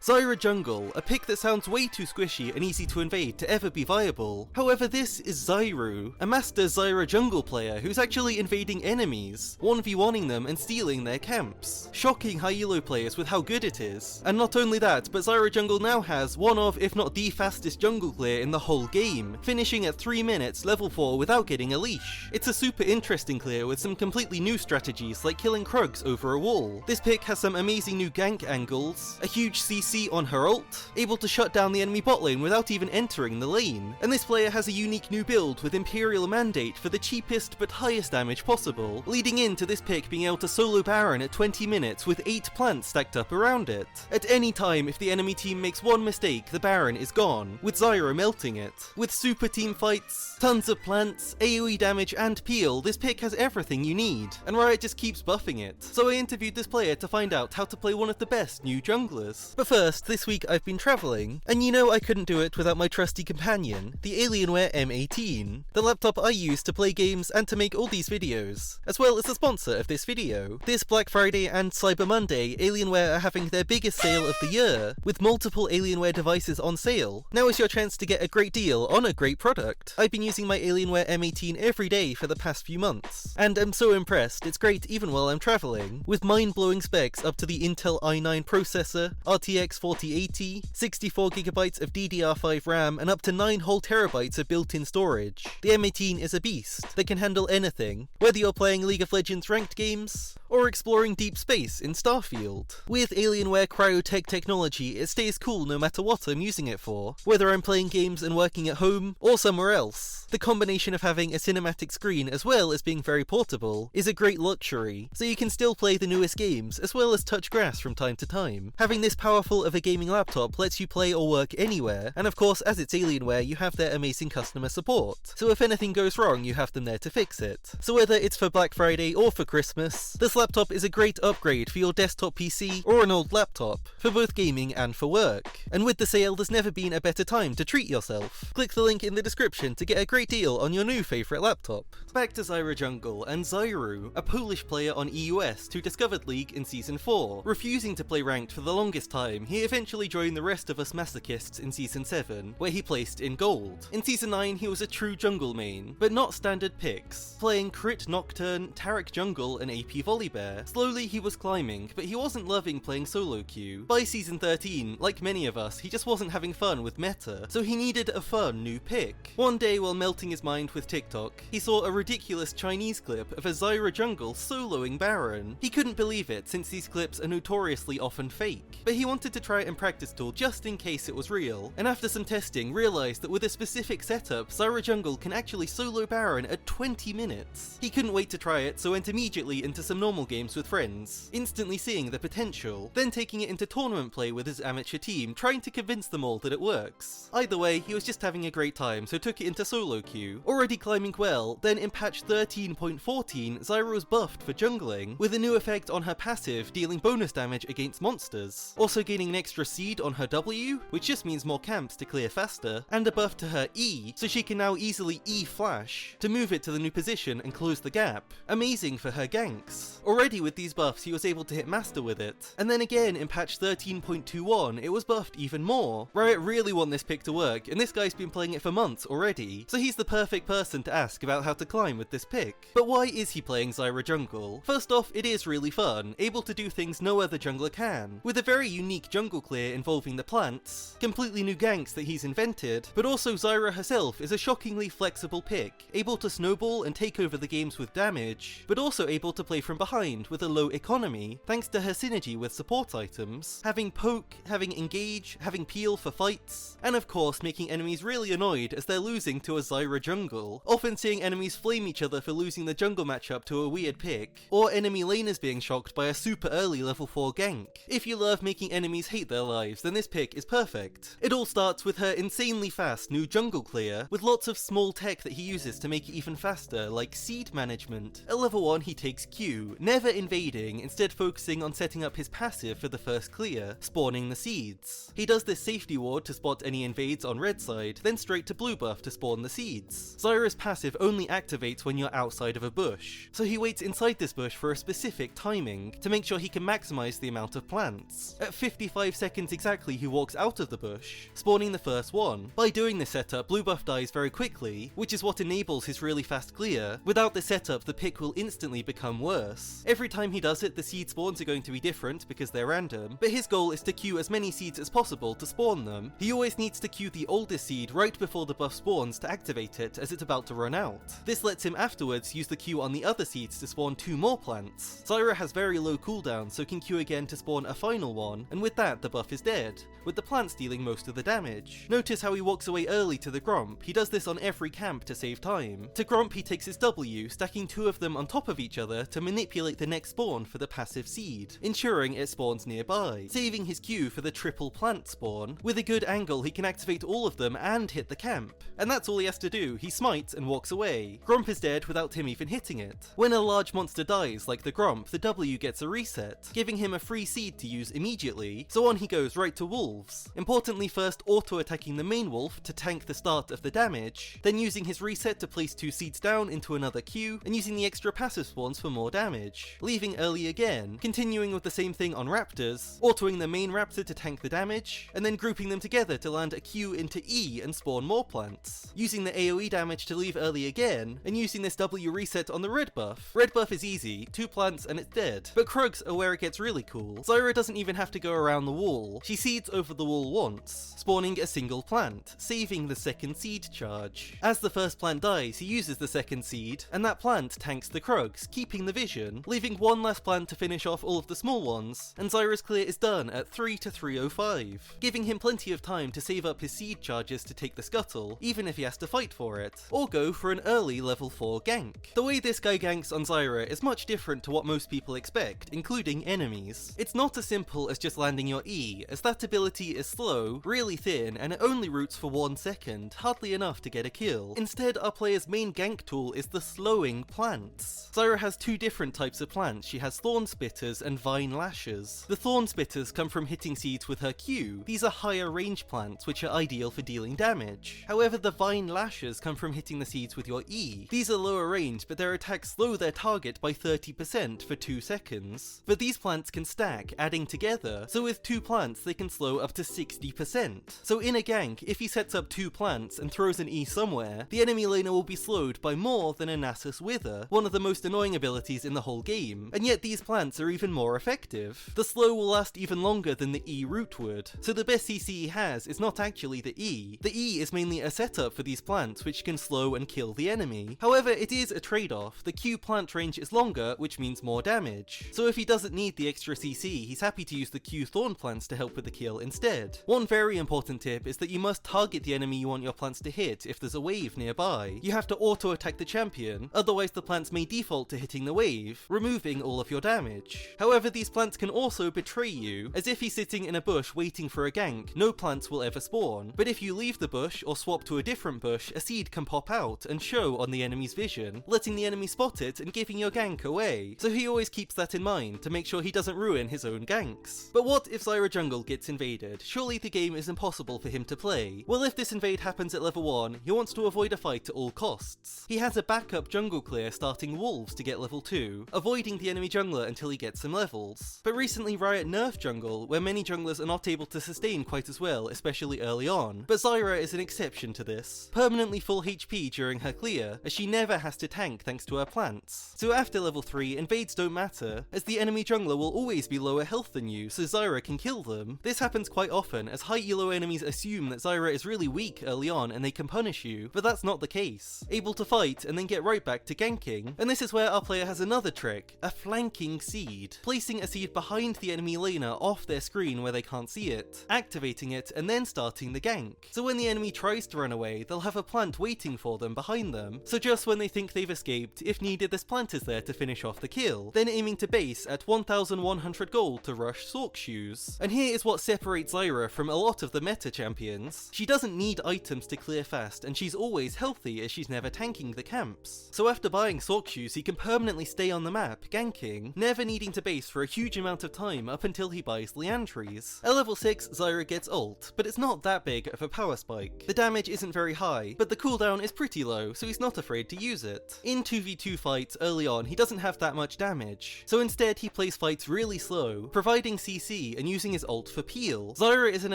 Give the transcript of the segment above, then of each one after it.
Zyra Jungle, a pick that sounds way too squishy and easy to invade to ever be viable. However, this is Xarioo, a master Zyra Jungle player who's actually invading enemies, 1v1ing them and stealing their camps, shocking high elo players with how good it is. And not only that, but Zyra Jungle now has one of, if not the fastest jungle clear in the whole game, finishing at 3 minutes level 4 without getting a leash. It's a super interesting clear with some completely new strategies like killing Krugs over a wall. This pick has some amazing new gank angles, a huge CC on her ult, able to shut down the enemy bot lane without even entering the lane. And this player has a unique new build with Imperial Mandate for the cheapest but highest damage possible, leading into this pick being able to solo Baron at 20 minutes with 8 plants stacked up around it. At any time, if the enemy team makes one mistake, the Baron is gone, with Zyra melting it. With super team fights, tons of plants, AoE damage and peel, this pick has everything you need, and Riot just keeps buffing it. So I interviewed this player to find out how to play one of the best new junglers. But first, this week I've been travelling, and you know I couldn't do it without my trusty companion, the Alienware M18, the laptop I use to play games and to make all these videos, as well as the sponsor of this video. This Black Friday and Cyber Monday, Alienware are having their biggest sale of the year, with multiple Alienware devices on sale. Now is your chance to get a great deal on a great product. I've been using my Alienware M18 every day for the past few months, and I'm so impressed, it's great even while I'm travelling, with mind-blowing specs up to the Intel i9 processor, RTX 4080, 64GB of DDR5 RAM, and up to 9 whole terabytes of built-in storage. The M18 is a beast that can handle anything, whether you're playing League of Legends ranked games, or exploring deep space in Starfield. With Alienware Cryotech technology, it stays cool no matter what I'm using it for, whether I'm playing games and working at home, or somewhere else. The combination of having a cinematic screen as well as being very portable is a great luxury, so you can still play the newest games as well as touch grass from time to time. Having this powerful of a gaming laptop lets you play or work anywhere, and of course as it's Alienware you have their amazing customer support, so if anything goes wrong you have them there to fix it. So whether it's for Black Friday or for Christmas, this laptop is a great upgrade for your desktop PC or an old laptop, for both gaming and for work. And with the sale there's never been a better time to treat yourself. Click the link in the description to get a great deal on your new favourite laptop. Back to Zyra Jungle and Xarioo, a Polish player on EUS who discovered League in Season 4. Refusing to play ranked for the longest time, he eventually joined the rest of us masochists in Season 7, where he placed in gold. In Season 9 he was a true jungle main, but not standard picks, playing Crit Nocturne, Taric Jungle and AP Volibear. Slowly he was climbing, but he wasn't loving playing solo queue. By Season 13, like many of us, he just wasn't having fun with meta, so he needed a fun new pick. One day while melting his mind with TikTok, he saw a ridiculous Chinese clip of a Zyra Jungle soloing Baron. He couldn't believe it since these clips are notoriously often fake, but he wanted to try it in practice tool just in case it was real, and after some testing realised that with a specific setup, Zyra Jungle can actually solo Baron at 20 minutes. He couldn't wait to try it, so went immediately into some normal games with friends, instantly seeing the potential, then taking it into tournament play with his amateur team, trying to convince them all that it works. Either way, he was just having a great time, so took it into solo queue. Already climbing well, then in patch 13.14, Zyra was buffed for jungling, with a new effect on her passive dealing bonus damage against monsters, also gaining an extra seed on her W, which just means more camps to clear faster, and a buff to her E, so she can now easily E-flash to move it to the new position and close the gap. Amazing for her ganks. Already with these buffs he was able to hit master with it, and then again in patch 13.21 it was buffed even more. Riot really want this pick to work, and this guy's been playing it for months already, so he's the perfect person to ask about how to climb with this pick. But why is he playing Zyra Jungle? First off, it is really fun, able to do things no other jungler can, with a very unique jungle clear involving the plants, completely new ganks that he's invented, but also Zyra herself is a shockingly flexible pick, able to snowball and take over the games with damage, but also able to play from behind with a low economy, thanks to her synergy with support items, having poke, having engage, having peel for fights, and of course making enemies really annoyed as they're losing to a Zyra Jungle, often seeing enemies flame each other for losing the jungle matchup to a weird pick, or enemy laners being shocked by a super early level 4 gank. If you love making enemies hate their lives, then this pick is perfect. It all starts with her insanely fast new jungle clear, with lots of small tech that he uses to make it even faster, like seed management. At level 1 he takes Q, never invading, instead focusing on setting up his passive for the first clear, spawning the seeds. He does this safety ward to spot any invades on red side, then straight to blue buff to spawn the seeds. Zyra's passive only activates when you're outside of a bush, so he waits inside this bush for a specific timing to make sure he can maximize the amount of plants. At 50,000 25 seconds exactly he walks out of the bush, spawning the first one. By doing this setup, blue buff dies very quickly, which is what enables his really fast clear. Without this setup, the pick will instantly become worse. Every time he does it, the seed spawns are going to be different because they're random, but his goal is to queue as many seeds as possible to spawn them. He always needs to queue the oldest seed right before the buff spawns to activate it as it's about to run out. This lets him afterwards use the queue on the other seeds to spawn 2 more plants. Zyra has very low cooldown, so can queue again to spawn a final one, and with that the buff is dead, with the plants dealing most of the damage. Notice how he walks away early to the Gromp. He does this on every camp to save time. To Gromp he takes his W, stacking 2 of them on top of each other to manipulate the next spawn for the passive seed, ensuring it spawns nearby, saving his Q for the triple plant spawn. With a good angle he can activate all of them and hit the camp, and that's all he has to do. He smites and walks away. Gromp is dead without him even hitting it. When a large monster dies, like the Gromp, the W gets a reset, giving him a free seed to use immediately, so on he goes right to wolves. Importantly, first auto-attacking the main wolf to tank the start of the damage, then using his reset to place 2 seeds down into another queue, and using the extra passive spawns for more damage, leaving early again, continuing with the same thing on raptors, autoing the main raptor to tank the damage, and then grouping them together to land a Q into E and spawn more plants, using the AoE damage to leave early again, and using this W reset on the red buff. Red buff is easy, 2 plants and it's dead, but Krugs are where it gets really cool. Zyra doesn't even have to go around the wall, she seeds over the wall once, spawning a single plant, saving the second seed charge. As the first plant dies, he uses the second seed, and that plant tanks the Krugs, keeping the vision, leaving one last plant to finish off all of the small ones, and Zyra's clear is done at 3 to 305, giving him plenty of time to save up his seed charges to take the scuttle, even if he has to fight for it, or go for an early level 4 gank. The way this guy ganks on Zyra is much different to what most people expect, including enemies. It's not as simple as just landing your E, as that ability is slow, really thin, and it only roots for 1 second, hardly enough to get a kill. Instead, our player's main gank tool is the slowing plants. Zyra has 2 different types of plants. She has Thorn Spitters and Vine Lashes. The Thorn Spitters come from hitting seeds with her Q. These are higher range plants, which are ideal for dealing damage. However, the Vine Lashes come from hitting the seeds with your E. These are lower range, but their attacks slow their target by 30% for 2 seconds. But these plants can stack, adding together, so with 2 plants they can slow up to 60%. So in a gank, if he sets up 2 plants and throws an E somewhere, the enemy laner will be slowed by more than a Nasus Wither, one of the most annoying abilities in the whole game, and yet these plants are even more effective. The slow will last even longer than the E root would, so the best CC he has is not actually the E. The E is mainly a setup for these plants which can slow and kill the enemy. However, it is a trade-off. The Q plant range is longer, which means more damage, so if he doesn't need the extra CC, he's happy to use the Q thorn plants to help with the kill instead. One very important tip is that you must target the enemy you want your plants to hit if there's a wave nearby. You have to auto-attack the champion, otherwise the plants may default to hitting the wave, removing all of your damage. However, these plants can also betray you, as if he's sitting in a bush waiting for a gank, no plants will ever spawn, but if you leave the bush or swap to a different bush, a seed can pop out and show on the enemy's vision, letting the enemy spot it and giving your gank away, so he always keeps that in mind to make sure he doesn't ruin his own ganks. But what if Zyra Jungle gets invaded? Surely the game is impossible for him to play. Well, if this invade happens at level 1, he wants to avoid a fight at all costs. He has a backup jungle clear starting wolves to get level 2, avoiding the enemy jungler until he gets some levels. But recently Riot nerfed jungle, where many junglers are not able to sustain quite as well, especially early on, but Zyra is an exception to this, permanently full HP during her clear, as she never has to tank thanks to her plants. So after level 3, invades don't matter, as the enemy jungler will always be lower health than you, so Zyra can kill them. This happens quite often, as high elo enemies assume that Zyra is really weak early on and they can punish you, but that's not the case. Able to fight and then get right back to ganking. And this is where our player has another trick, a flanking seed. Placing a seed behind the enemy laner off their screen where they can't see it, activating it, and then starting the gank. So when the enemy tries to run away, they'll have a plant waiting for them behind them. So just when they think they've escaped, if needed, this plant is there to finish off the kill, then aiming to base at 1100 gold to rush Sork Shoes. And here is what separates Zyra from a lot of the meta champions. She doesn't need items to clear fast, and she's always healthy as she's never tanking the camps. So after buying Sork Shoes, he can permanently stay on the map, ganking, never needing to base for a huge amount of time up until he buys Leandries. At level 6, Zyra gets ult, but it's not that big of a power spike. The damage isn't very high, but the cooldown is pretty low, so he's not afraid to use it. In 2v2 fights early on, he doesn't have that much damage, so instead he plays fights really slow, providing CC and and using his ult for peel. Zyra is an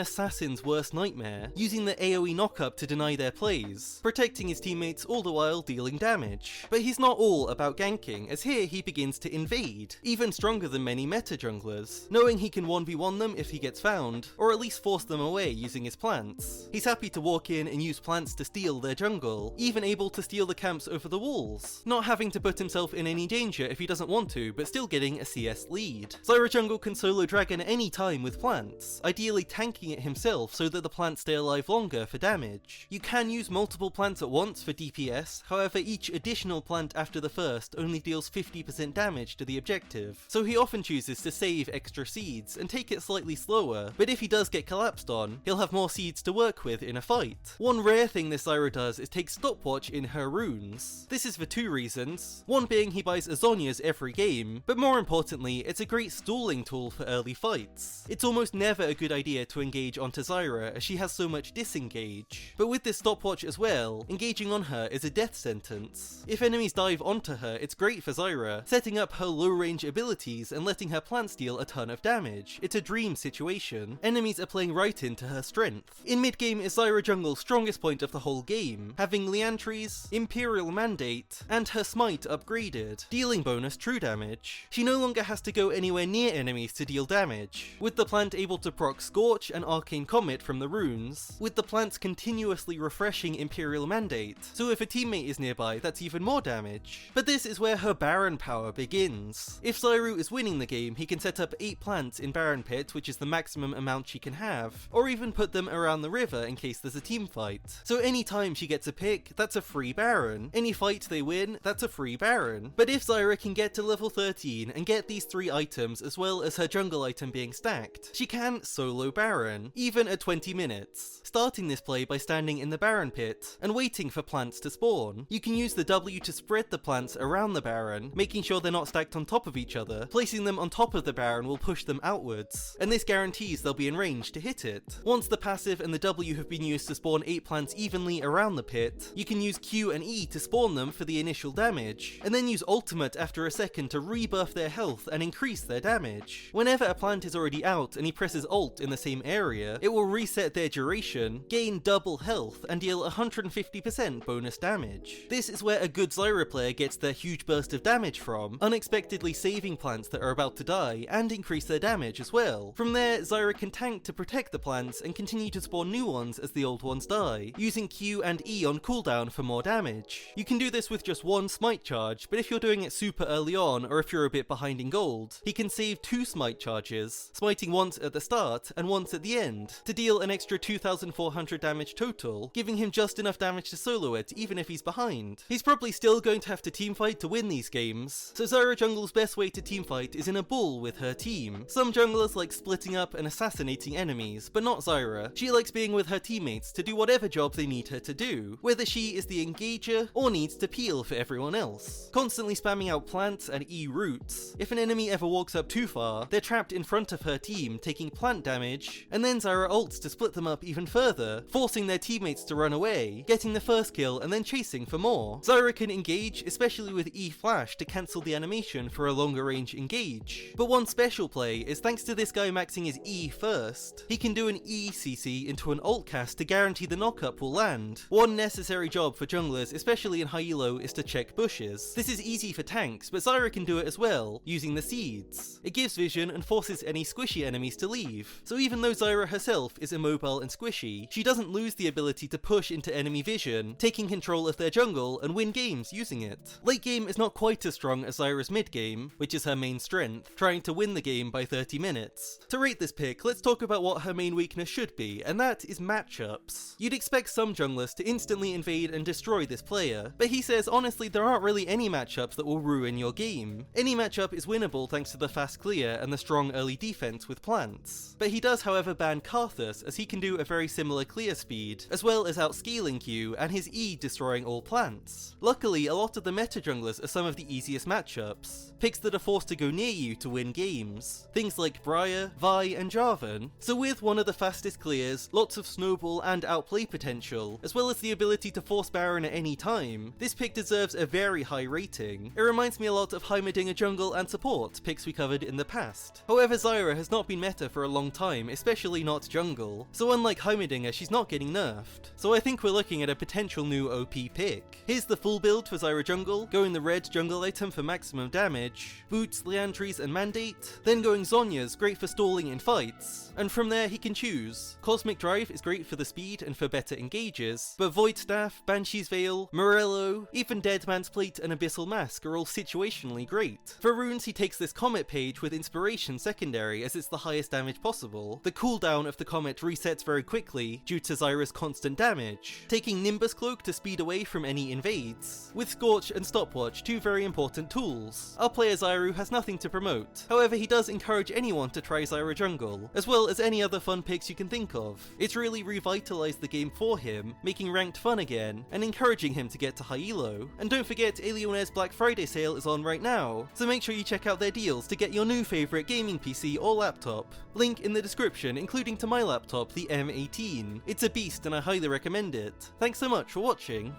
assassin's worst nightmare, using the AoE knockup to deny their plays, protecting his teammates all the while dealing damage. But he's not all about ganking, as here he begins to invade, even stronger than many meta junglers, knowing he can 1v1 them if he gets found, or at least force them away using his plants. He's happy to walk in and use plants to steal their jungle, even able to steal the camps over the walls, not having to put himself in any danger if he doesn't want to, but still getting a CS lead. Zyra Jungle can solo dragon any time with plants, ideally tanking it himself so that the plants stay alive longer for damage. You can use multiple plants at once for DPS, however each additional plant after the first only deals 50% damage to the objective, so he often chooses to save extra seeds and take it slightly slower, but if he does get collapsed on, he'll have more seeds to work with in a fight. One rare thing this Zyra does is take stopwatch in her runes. This is for two reasons, one being he buys Azonias every game, but more importantly it's a great stalling tool for early fights. It's almost never a good idea to engage onto Zyra as she has so much disengage, but with this stopwatch as well, engaging on her is a death sentence. If enemies dive onto her, it's great for Zyra, setting up her low range abilities and letting her plants deal a ton of damage. It's a dream situation. Enemies are playing right into her strength. In mid-game is Zyra Jungle's strongest point of the whole game, having Liantry's Imperial Mandate and her smite upgraded, dealing bonus true damage. She no longer has to go anywhere near enemies to deal damage, with the plant able to proc Scorch and Arcane Comet from the runes, with the plants continuously refreshing Imperial Mandate, so if a teammate is nearby that's even more damage. But this is where her Baron power begins. If Xarioo is winning the game, he can set up 8 plants in Baron Pit, which is the maximum amount she can have, or even put them around the river in case there's a team fight. So any time she gets a pick, that's a free Baron. Any fight they win, that's a free Baron. But if Zyra can get to level 13 and get these 3 items as well as her jungle item being stacked, she can solo Baron, even at 20 minutes, starting this play by standing in the Baron Pit and waiting for plants to spawn. You can use the W to spread the plants around the Baron, making sure they're not stacked on top of each other. Placing them on top of the Baron will push them outwards, and this guarantees they'll be in range to hit it. Once the passive and the W have been used to spawn 8 plants evenly around the pit, you can use Q and E to spawn them for the initial damage, and then use ultimate after a second to rebuff their health and increase their damage. Whenever a plant is already out and he presses ult in the same area, it will reset their duration, gain double health, and deal 150% bonus damage. This is where a good Zyra player gets their huge burst of damage from, unexpectedly saving plants that are about to die and increase their damage as well. From there, Zyra can tank to protect the plants and continue to spawn new ones as the old ones die, using Q and E on cooldown for more damage. You can do this with just one smite charge, but if you're doing it super early on, or if you're a bit behind in gold, he can save 2 smite charges, smiting once at the start and once at the end, to deal an extra 2400 damage total, giving him just enough damage to solo it even if he's behind. He's probably still going to have to teamfight to win these games, so Zyra Jungle's best way to teamfight is in a bull with her team. Some junglers like splitting up and assassinating enemies, but not Zyra. She likes being with her teammates to do whatever job they need her to do, whether she is the engager or needs to peel for everyone else. Constantly spamming out plants and E roots. If an enemy ever walks up too far, they're trapped in front of her team, taking plant damage, and then Zyra ults to split them up even further, forcing their teammates to run away, getting the first kill and then chasing for more. Zyra can engage, especially with E flash to cancel the animation for a longer range engage. But one special play is thanks to this guy maxing his E first. He can do an E CC into an ult cast to guarantee the knockup will land. One necessary job for junglers, especially in high elo, is to check bushes. This is easy for tanks, but Zyra can do it as well, using the seeds. It gives vision and forces any squishy enemies to leave. So even though Zyra herself is immobile and squishy, she doesn't lose the ability to push into enemy vision, taking control of their jungle and win games using it. Late game is not quite as strong as Zyra's mid game, which is her main strength, trying to win the game by 30 minutes. To rate this pick, let's talk about what her main weakness should be, and that is matchups. You'd expect some junglers to instantly invade and destroy this player, but he says honestly there aren't really any matchups that will ruin your game. Any matchup is winnable thanks to the fast clear and the strong early defense with plants. But he does however ban Karthus, as he can do a very similar clear speed, as well as outscaling Q and his E destroying all plants. Luckily, a lot of the meta junglers are some of the easiest matchups, picks that are forced to go near you to win games, things like Briar, Vi and Jarvan. So with one of the fastest clears, lots of snowball and outplay potential, as well as the ability to force Baron at any time, this pick deserves a very high rating. It reminds me a lot of Heimerdinger jungle and support picks we covered in the past. However, Zyra has not been meta for a long time, especially not jungle, so unlike Heimerdinger, she's not getting nerfed. So I think we're looking at a potential new OP pick. Here's the full build for Zyra Jungle, going the red jungle item for maximum damage, boots, Leandries and Mandate, then going Zhonya's, great for stalling in fights, and from there he can choose. Cosmic Drive is great for the speed and for better engages, but Void Staff, Banshee's Veil, Morello, even Dead Man's Plate and Abyssal Mask are all situationally great. For runes he takes this Comet page with Inspiration secondary as it's the highest damage possible. The cooldown of the Comet resets very quickly due to Zyra's constant damage, taking Nimbus Cloak to speed away from any invades. With Scorch and Stopwatch, two very important tools. Our player Xarioo has nothing to promote, however he does encourage anyone to try Zyra Jungle, as well as any other fun picks you can think of. It's really revitalized the game for him, making ranked fun again, and encouraging him to get to high elo. And don't forget, Alione's Black Friday sale is on right now, so make sure you check out their deals to get your new favourite gaming PC or laptop. Link in the description, including to my laptop, the M18. It's a beast and I highly recommend it. Thanks so much for watching.